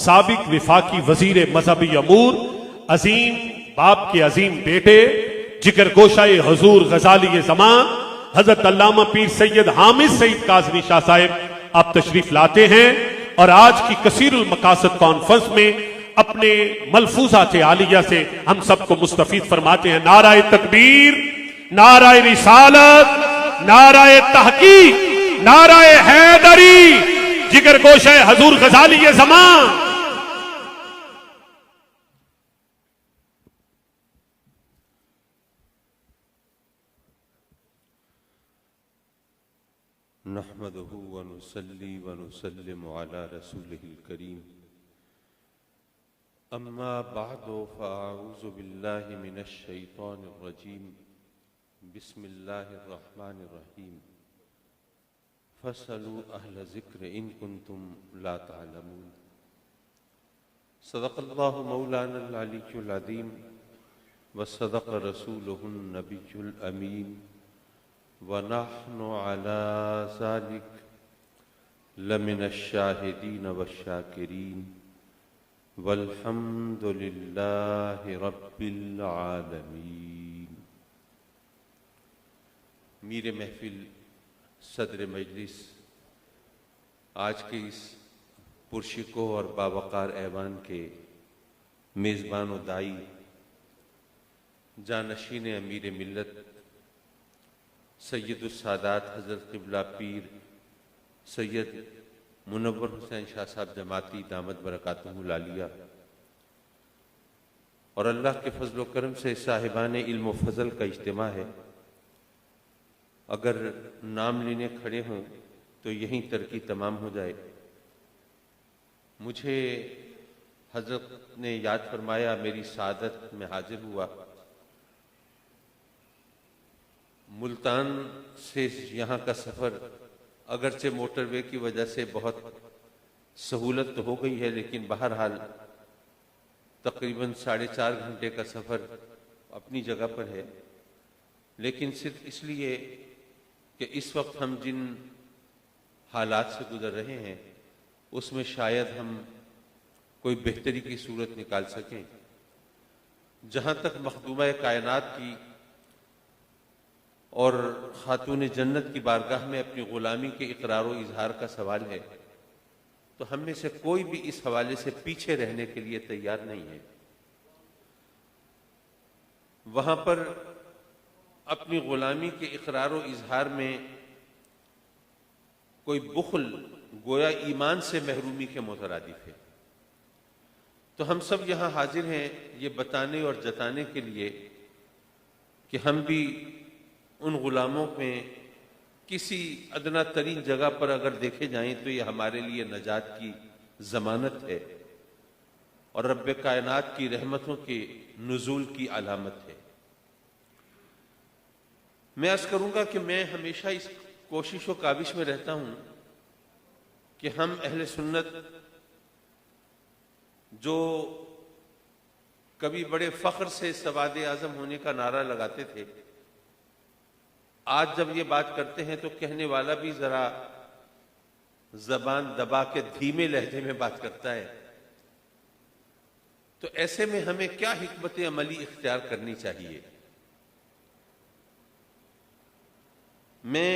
سابق وفاقی وزیر مذہبی امور، عظیم باپ کے عظیم بیٹے، جگر گوشہ حضور غزالی زمان حضرت علامہ پیر سید حامد سعید کاظمی شاہ صاحب آپ تشریف لاتے ہیں اور آج کی کثیر المقاصد کانفرنس میں اپنے ملفوظات عالیہ سے ہم سب کو مستفید فرماتے ہیں۔ نعرہ تکبیر، نعرہ رسالت، نعرہ تحقیق، نعرہ حیدری، جگر گوشہ حضور غزالی زمان۔ نحمده ونصلي ونسلم على رسوله الكريم اما بعد فاعوذ بالله من الشيطان الرجيم بسم الله الرحمن الرحيم فاسألوا اهل الذكر ان كنتم لا تعلمون صدق الله مولانا العلي العظيم وصدق رسوله النبي الامين ونحن على ذلك لمن الشاهدين والشاكرين والحمد لله رب العالمين۔ میر محفل صدر مجلس، آج کے اس پرشکوہ اور باوقار ایوان کے میزبان و دائی، جانشین امیر ملت سید السادات حضرت قبلہ پیر سید منور حسین شاہ صاحب جماعتی دامت برکاتہ العالیہ، اور اللہ کے فضل و کرم سے صاحبان علم و فضل کا اجتماع ہے۔ اگر نام لینے کھڑے ہوں تو یہیں ترقی تمام ہو جائے۔ مجھے حضرت نے یاد فرمایا، میری سعادت میں حاضر ہوا۔ ملتان سے یہاں کا سفر اگرچہ موٹر وے کی وجہ سے بہت سہولت تو ہو گئی ہے، لیکن بہرحال تقریباً 4.5 گھنٹے کا سفر اپنی جگہ پر ہے، لیکن صرف اس لیے کہ اس وقت ہم جن حالات سے گزر رہے ہیں اس میں شاید ہم کوئی بہتری کی صورت نکال سکیں۔ جہاں تک مخدومہ کائنات کی اور خاتون جنت کی بارگاہ میں اپنی غلامی کے اقرار و اظہار کا سوال ہے، تو ہم میں سے کوئی بھی اس حوالے سے پیچھے رہنے کے لیے تیار نہیں ہے۔ وہاں پر اپنی غلامی کے اقرار و اظہار میں کوئی بخل گویا ایمان سے محرومی کے مترادف ہے۔ تو ہم سب یہاں حاضر ہیں یہ بتانے اور جتانے کے لیے کہ ہم بھی ان غلاموں میں کسی ادنا ترین جگہ پر اگر دیکھے جائیں تو یہ ہمارے لیے نجات کی ضمانت ہے اور رب کائنات کی رحمتوں کے نزول کی علامت ہے۔ میں عرض کروں گا کہ میں ہمیشہ اس کوشش و کاوش میں رہتا ہوں کہ ہم اہل سنت جو کبھی بڑے فخر سے سواد اعظم ہونے کا نعرہ لگاتے تھے، آج جب یہ بات کرتے ہیں تو کہنے والا بھی ذرا زبان دبا کے دھیمے لہجے میں بات کرتا ہے۔ تو ایسے میں ہمیں کیا حکمت عملی اختیار کرنی چاہیے؟ میں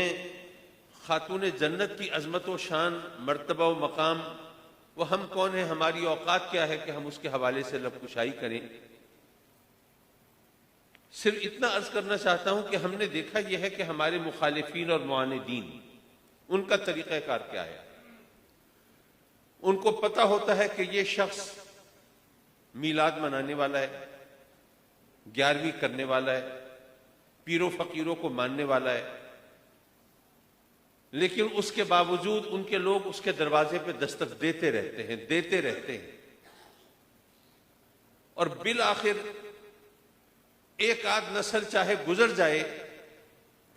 خاتون جنت کی عظمت و شان، مرتبہ و مقام، وہ ہم کون ہیں، ہماری اوقات کیا ہے کہ ہم اس کے حوالے سے لب کشائی کریں۔ صرف اتنا عرض کرنا چاہتا ہوں کہ ہم نے دیکھا یہ ہے کہ ہمارے مخالفین اور معاندین، ان کا طریقہ کار کیا ہے۔ ان کو پتہ ہوتا ہے کہ یہ شخص میلاد منانے والا ہے، 11ویں کرنے والا ہے، پیروں فقیروں کو ماننے والا ہے، لیکن اس کے باوجود ان کے لوگ اس کے دروازے پہ دستک دیتے رہتے ہیں اور بالآخر ایک آدھ نسل چاہے گزر جائے،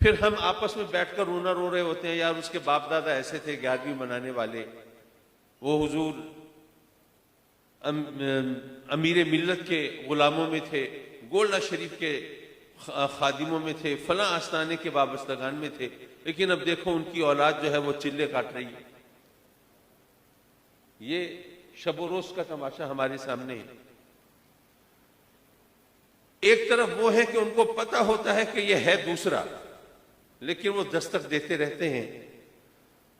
پھر ہم آپس میں بیٹھ کر رونا رو رہے ہوتے ہیں، یار اس کے باپ دادا ایسے تھے 11ویں منانے والے، وہ حضور امیر ملت کے غلاموں میں تھے، گولڈا شریف کے خادموں میں تھے، فلاں آستانے کے وابستگان میں تھے، لیکن اب دیکھو ان کی اولاد جو ہے وہ چلے کاٹ رہی ہے۔ یہ شب و روز کا تماشا ہمارے سامنے ہے. ایک طرف وہ ہے کہ ان کو پتہ ہوتا ہے کہ یہ ہے دوسرا، لیکن وہ دستک دیتے رہتے ہیں.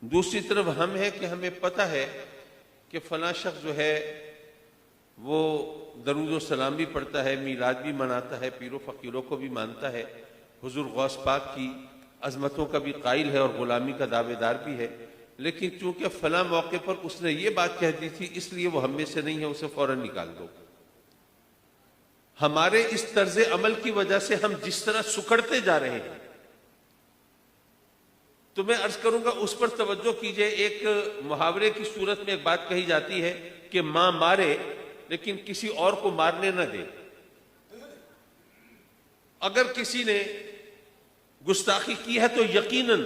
دوسری طرف ہم ہے کہ ہمیں پتہ ہے کہ فلاں شخص جو ہے وہ درود و سلام بھی پڑھتا ہے، میلاد بھی مناتا ہے، پیر و فقیروں کو بھی مانتا ہے، حضور غوث پاک کی عظمتوں کا بھی قائل ہے اور غلامی کا دعوے دار بھی ہے، لیکن چونکہ فلاں موقع پر اس نے یہ بات کہہ دی تھی اس لیے وہ ہم میں سے نہیں ہے، اسے فوراً نکال دو. ہمارے اس طرز عمل کی وجہ سے ہم جس طرح سکڑتے جا رہے ہیں، تو میں عرض کروں گا اس پر توجہ کیجئے. ایک محاورے کی صورت میں ایک بات کہی جاتی ہے کہ ماں مارے لیکن کسی اور کو مارنے نہ دے. اگر کسی نے گستاخی کی ہے تو یقیناً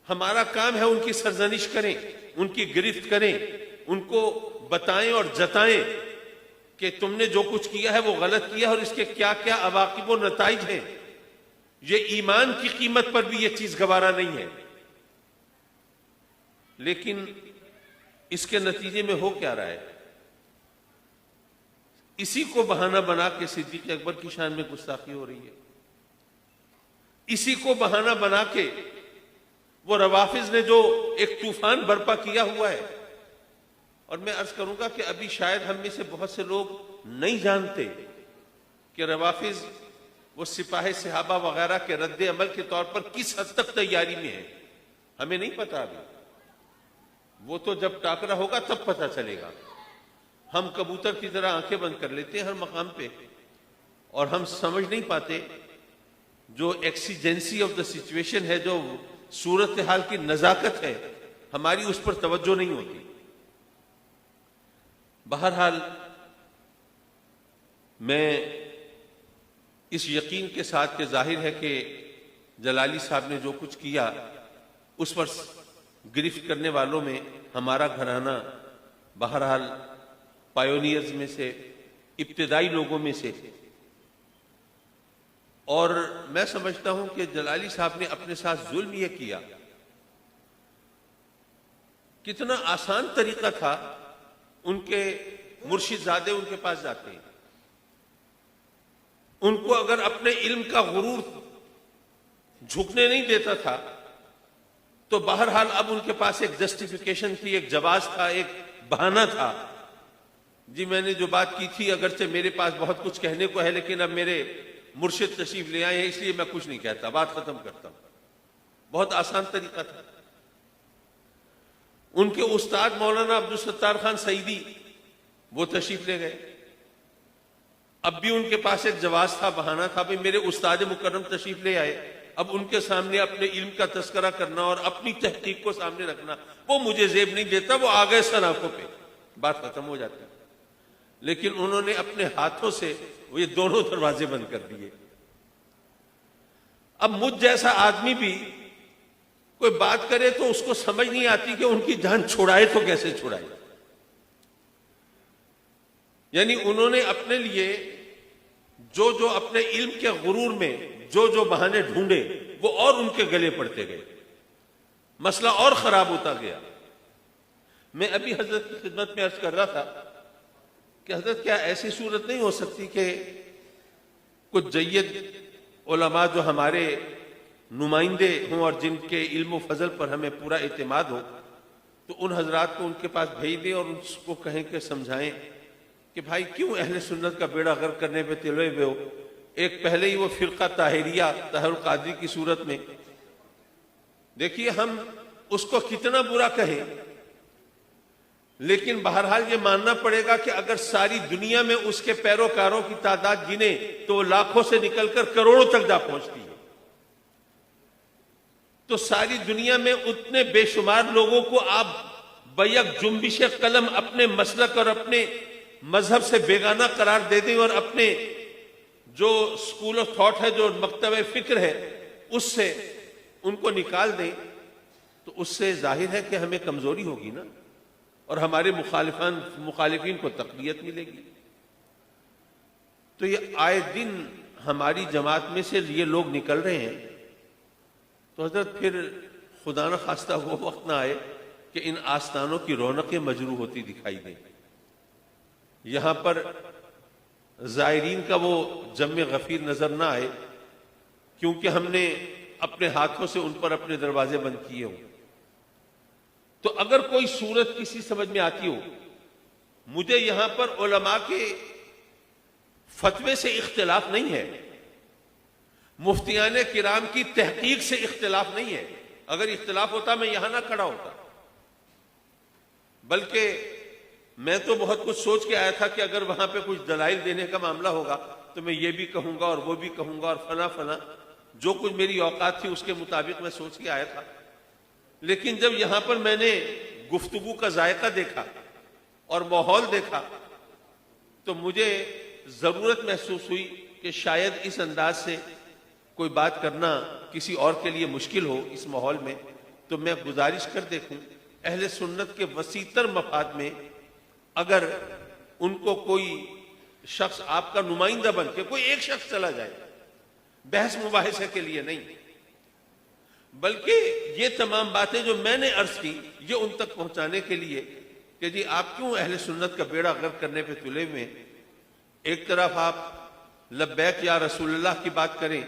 ہمارا کام ہے ان کی سرزنش کریں، ان کی گرفت کریں، ان کو بتائیں اور جتائیں کہ تم نے جو کچھ کیا ہے وہ غلط کیا ہے اور اس کے کیا کیا عواقب و نتائج ہیں. یہ ایمان کی قیمت پر بھی یہ چیز گوارا نہیں ہے. لیکن اس کے نتیجے میں ہو کیا رہا ہے؟ اسی کو بہانہ بنا کے صدیق اکبر کی شان میں گستاخی ہو رہی ہے. اسی کو بہانہ بنا کے وہ روافض نے جو ایک طوفان برپا کیا ہوا ہے. اور میں عرض کروں گا کہ ابھی شاید ہم میں سے بہت سے لوگ نہیں جانتے کہ روافض وہ سپاہ صحابہ وغیرہ کے رد عمل کے طور پر کس حد تک تیاری میں ہے. ہمیں نہیں پتا ابھی، وہ تو جب ٹاکرا ہوگا تب پتہ چلے گا. ہم کبوتر کی طرح آنکھیں بند کر لیتے ہیں ہر مقام پہ اور ہم سمجھ نہیں پاتے جو ایکسیجنسی آف دا سچویشن ہے، جو صورتحال کی نزاکت ہے، ہماری اس پر توجہ نہیں ہوتی. بہرحال میں اس یقین کے ساتھ کہ ظاہر ہے کہ جلالی صاحب نے جو کچھ کیا اس پر گرفت کرنے والوں میں ہمارا گھرانہ بہرحال پائونیئرز میں سے، ابتدائی لوگوں میں سے. اور میں سمجھتا ہوں کہ جلالی صاحب نے اپنے ساتھ ظلم یہ کیا. کتنا آسان طریقہ تھا، ان کے مرشد زادے ان کے پاس جاتے ہیں، ان کو اگر اپنے علم کا غرور جھکنے نہیں دیتا تھا تو بہرحال اب ان کے پاس ایک جسٹیفیکیشن تھی، ایک جواز تھا، ایک بہانہ تھا. جی میں نے جو بات کی تھی اگرچہ میرے پاس بہت کچھ کہنے کو ہے لیکن اب میرے مرشد تشریف لے آئے ہیں اس لیے میں کچھ نہیں کہتا، بات ختم کرتا ہوں. بہت آسان طریقہ تھا. ان کے استاد مولانا عبدالستار خان سعیدی وہ تشریف لے گئے. اب بھی ان کے پاس ایک جواز تھا، بہانہ تھا، بھئی میرے استاد مکرم تشریف لے آئے، اب ان کے سامنے اپنے علم کا تذکرہ کرنا اور اپنی تحقیق کو سامنے رکھنا وہ مجھے زیب نہیں دیتا. وہ آ گئے سن آنکھوں پہ، بات ختم ہو جاتی. لیکن انہوں نے اپنے ہاتھوں سے وہ یہ دونوں دروازے بند کر دیے. اب مجھ جیسا آدمی بھی کوئی بات کرے تو اس کو سمجھ نہیں آتی کہ ان کی جان چھڑائے تو کیسے چھڑائے. یعنی انہوں نے اپنے لیے جو اپنے علم کے غرور میں جو بہانے ڈھونڈے وہ اور ان کے گلے پڑتے گئے، مسئلہ اور خراب ہوتا گیا. میں ابھی حضرت کی خدمت میں عرض کر رہا تھا کہ حضرت کیا ایسی صورت نہیں ہو سکتی کہ کچھ جید علماء جو ہمارے نمائندے ہوں اور جن کے علم و فضل پر ہمیں پورا اعتماد ہو تو ان حضرات کو ان کے پاس بھیج دیں اور ان کو کہیں کہ سمجھائیں کہ بھائی کیوں اہل سنت کا بیڑا غرق کرنے پہ تلوے ہوئے ہو. ایک پہلے ہی وہ فرقہ طاہریہ طاہر القادری کی صورت میں دیکھیے ہم اس کو کتنا برا کہیں لیکن بہرحال یہ ماننا پڑے گا کہ اگر ساری دنیا میں اس کے پیروکاروں کی تعداد گنے تو وہ لاکھوں سے نکل کر کروڑوں تک جا پہنچتی ہے. تو ساری دنیا میں اتنے بے شمار لوگوں کو آپ بیک جنبش قلم اپنے مسلک اور اپنے مذہب سے بیگانہ قرار دے دیں اور اپنے جو اسکول آف تھاٹ ہے، جو مکتب فکر ہے، اس سے ان کو نکال دیں تو اس سے ظاہر ہے کہ ہمیں کمزوری ہوگی نا اور ہمارے مخالفین کو تقویت ملے گی. تو یہ آئے دن ہماری جماعت میں سے یہ لوگ نکل رہے ہیں. تو حضرت پھر خدا نہ خواستہ وہ وقت نہ آئے کہ ان آستانوں کی رونقیں مجروح ہوتی دکھائی دیں. یہاں پر زائرین کا وہ جم غفیر نظر نہ آئے کیونکہ ہم نے اپنے ہاتھوں سے ان پر اپنے دروازے بند کیے ہوں. تو اگر کوئی صورت کسی سمجھ میں آتی ہو، مجھے یہاں پر علماء کے فتوے سے اختلاف نہیں ہے، مفتیان کرام کی تحقیق سے اختلاف نہیں ہے. اگر اختلاف ہوتا میں یہاں نہ کھڑا ہوتا، بلکہ میں تو بہت کچھ سوچ کے آیا تھا کہ اگر وہاں پہ کچھ دلائل دینے کا معاملہ ہوگا تو میں یہ بھی کہوں گا اور وہ بھی کہوں گا اور فلاں فلاں، جو کچھ میری اوقات تھی اس کے مطابق میں سوچ کے آیا تھا. لیکن جب یہاں پر میں نے گفتگو کا ذائقہ دیکھا اور ماحول دیکھا تو مجھے ضرورت محسوس ہوئی کہ شاید اس انداز سے کوئی بات کرنا کسی اور کے لیے مشکل ہو اس ماحول میں. تو میں گزارش کر دیکھوں اہل سنت کے وسیع تر مفاد میں اگر ان کو کوئی شخص آپ کا نمائندہ بن کے کوئی ایک شخص چلا جائے، بحث مباحثے کے لیے نہیں، بلکہ یہ تمام باتیں جو میں نے عرض کی یہ ان تک پہنچانے کے لیے کہ جی آپ کیوں اہل سنت کا بیڑا غرق کرنے پہ تلے ہوئے. ایک طرف آپ لبیک یا رسول اللہ کی بات کریں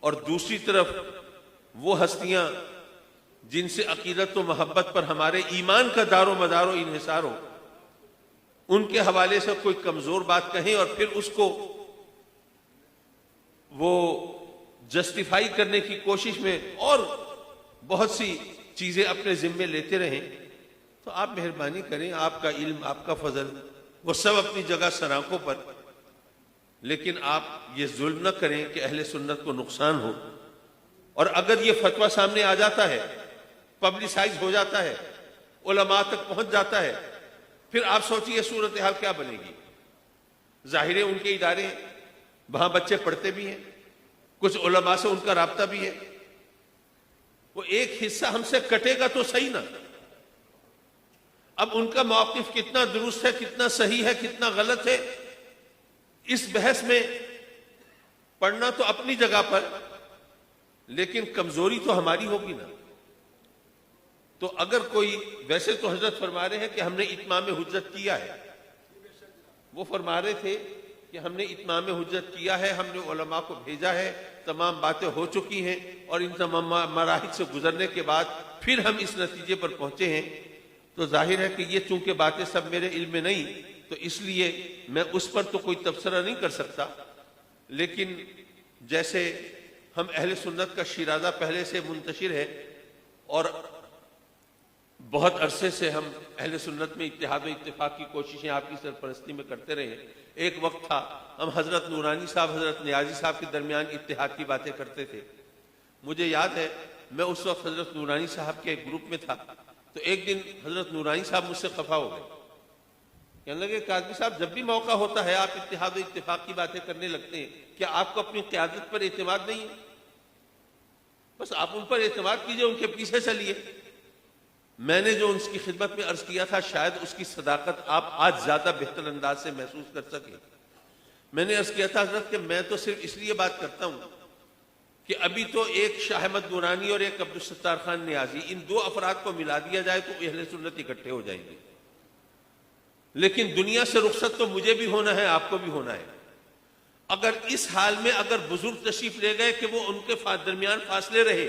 اور دوسری طرف وہ ہستیاں جن سے عقیدت و محبت پر ہمارے ایمان کا دار و مدار و انحصار ہو، ان کے حوالے سے کوئی کمزور بات کہیں اور پھر اس کو وہ جسٹیفائی کرنے کی کوشش میں اور بہت سی چیزیں اپنے ذمے لیتے رہیں. تو آپ مہربانی کریں، آپ کا علم، آپ کا فضل وہ سب اپنی جگہ سراخوں پر، لیکن آپ یہ ظلم نہ کریں کہ اہل سنت کو نقصان ہو. اور اگر یہ فتویٰ سامنے آ جاتا ہے، پبلسائز ہو جاتا ہے، علماء تک پہنچ جاتا ہے، پھر آپ سوچیے صورتحال کیا بنے گی. ظاہر ہے ان کے ادارے ہیں، وہاں بچے پڑھتے بھی ہیں، کچھ علماء سے ان کا رابطہ بھی ہے، وہ ایک حصہ ہم سے کٹے گا تو صحیح نا. اب ان کا موقف کتنا درست ہے، کتنا صحیح ہے، کتنا غلط ہے، اس بحث میں پڑھنا تو اپنی جگہ پر، لیکن کمزوری تو ہماری ہوگی نا. تو اگر کوئی، ویسے تو حضرت فرما رہے ہیں کہ ہم نے اتمام حجت کیا ہے، وہ فرما رہے تھے کہ ہم نے اتمام حجت کیا ہے، ہم نے علماء کو بھیجا ہے، تمام باتیں ہو چکی ہیں اور ان تمام مراحل سے گزرنے کے بعد پھر ہم اس نتیجے پر پہنچے ہیں. تو ظاہر ہے کہ یہ چونکہ باتیں سب میرے علم میں نہیں تو اس لیے میں اس پر تو کوئی تبصرہ نہیں کر سکتا. لیکن جیسے ہم اہل سنت کا شیرازہ پہلے سے منتشر ہے اور بہت عرصے سے ہم اہل سنت میں اتحاد و اتفاق کی کوششیں آپ کی سرپرستی میں کرتے رہے. ایک وقت تھا ہم حضرت نورانی صاحب، حضرت نیازی صاحب کے درمیان اتحاد کی باتیں کرتے تھے. مجھے یاد ہے میں اس وقت حضرت نورانی صاحب کے گروپ میں تھا، تو ایک دن حضرت نورانی صاحب مجھ سے خفا ہو گئے، کہنے لگے قاضی صاحب جب بھی موقع ہوتا ہے آپ اتحاد و اتفاق کی باتیں کرنے لگتے ہیں، کیا آپ کو اپنی قیادت پر اعتماد نہیں ہے؟ بس آپ ان پر اعتماد کیجئے، ان کے پیچھے چلیے. میں نے جو ان کی خدمت میں عرض کیا تھا شاید اس کی صداقت آپ آج زیادہ بہتر انداز سے محسوس کر سکیں. میں نے عرض کیا تھا حضرت کہ میں تو صرف اس لیے بات کرتا ہوں کہ ابھی تو ایک شاہ احمد نورانی اور ایک عبدالستار خان نیازی، ان دو افراد کو ملا دیا جائے تو اہل سنت اکٹھے ہو جائیں گے. لیکن دنیا سے رخصت تو مجھے بھی ہونا ہے، آپ کو بھی ہونا ہے. اگر اس حال میں اگر بزرگ تشریف لے گئے کہ وہ ان کے درمیان فاصلے رہے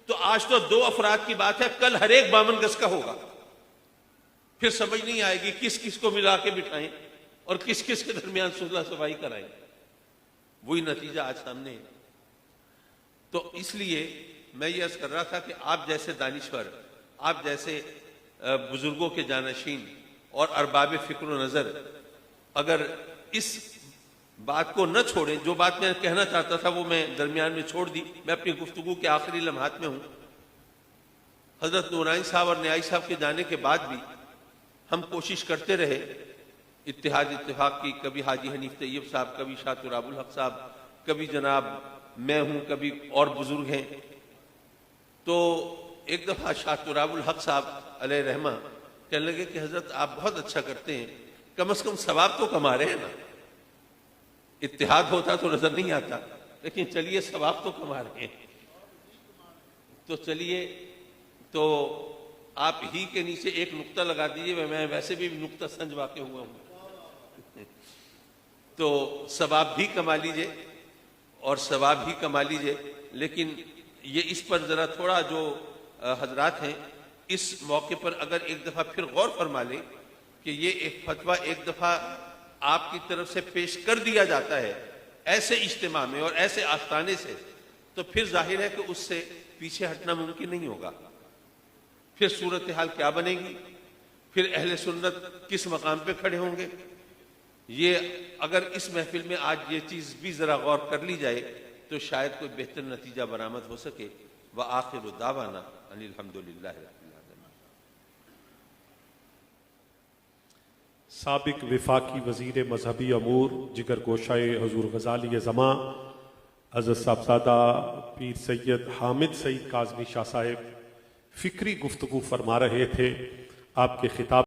تو آج تو دو افراد کی بات ہے، کل ہر ایک 52 گز کا ہوگا. پھر سمجھ نہیں آئے گی کس کس کو ملا کے بٹھائیں اور کس کس کے درمیان صلح صفائی کرائیں. وہی نتیجہ آج سامنے ہے. تو اس لیے میں یہ عرض کر رہا تھا کہ آپ جیسے دانشور، آپ جیسے بزرگوں کے جانشین اور ارباب فکر و نظر اگر اس بات کو نہ چھوڑیں، جو بات میں کہنا چاہتا تھا وہ میں درمیان میں چھوڑ دی، میں اپنی گفتگو کے آخری لمحات میں ہوں. حضرت نورانی صاحب اور نیائی صاحب کے جانے کے بعد بھی ہم کوشش کرتے رہے اتحاد اتفاق کی. کبھی حاجی حنیف طیب صاحب، کبھی شاہ تراب الحق صاحب، کبھی جناب میں ہوں، کبھی اور بزرگ ہیں. تو ایک دفعہ شاہ تراب الحق صاحب علیہ رحمہ کہنے لگے کہ حضرت آپ بہت اچھا کرتے ہیں، کم از کم ثواب تو کما رہے ہیں نا. اتحاد ہوتا تو نظر نہیں آتا، لیکن چلیے ثواب تو کما رہے ہیں. تو چلیے، تو آپ ہی کے نیچے ایک نقطہ لگا دیجیے، میں ویسے بھی نقطہ سنج واقع ہوا ہوں، تو ثواب بھی کما لیجئے اور ثواب بھی کما لیجئے۔ لیکن یہ اس پر ذرا تھوڑا جو حضرات ہیں اس موقع پر اگر ایک دفعہ پھر غور فرما لیں کہ یہ ایک فتویٰ ایک دفعہ آپ کی طرف سے پیش کر دیا جاتا ہے ایسے اجتماع میں اور ایسے آستانے سے، تو پھر ظاہر ہے کہ اس سے پیچھے ہٹنا ممکن نہیں ہوگا۔ پھر صورتحال کیا بنے گی، پھر اہل سنت کس مقام پہ کھڑے ہوں گے؟ یہ اگر اس محفل میں آج یہ چیز بھی ذرا غور کر لی جائے تو شاید کوئی بہتر نتیجہ برآمد ہو سکے۔ وآخر دعوانا ان الحمدللہ رب العالمین۔ سابق وفاقی وزیر مذہبی امور جگر گوشائے حضور غزالی زماں حضرت صاحبزادہ پیر سید حامد سعید کاظمی شاہ صاحب فکری گفتگو فرما رہے تھے۔ آپ کے خطاب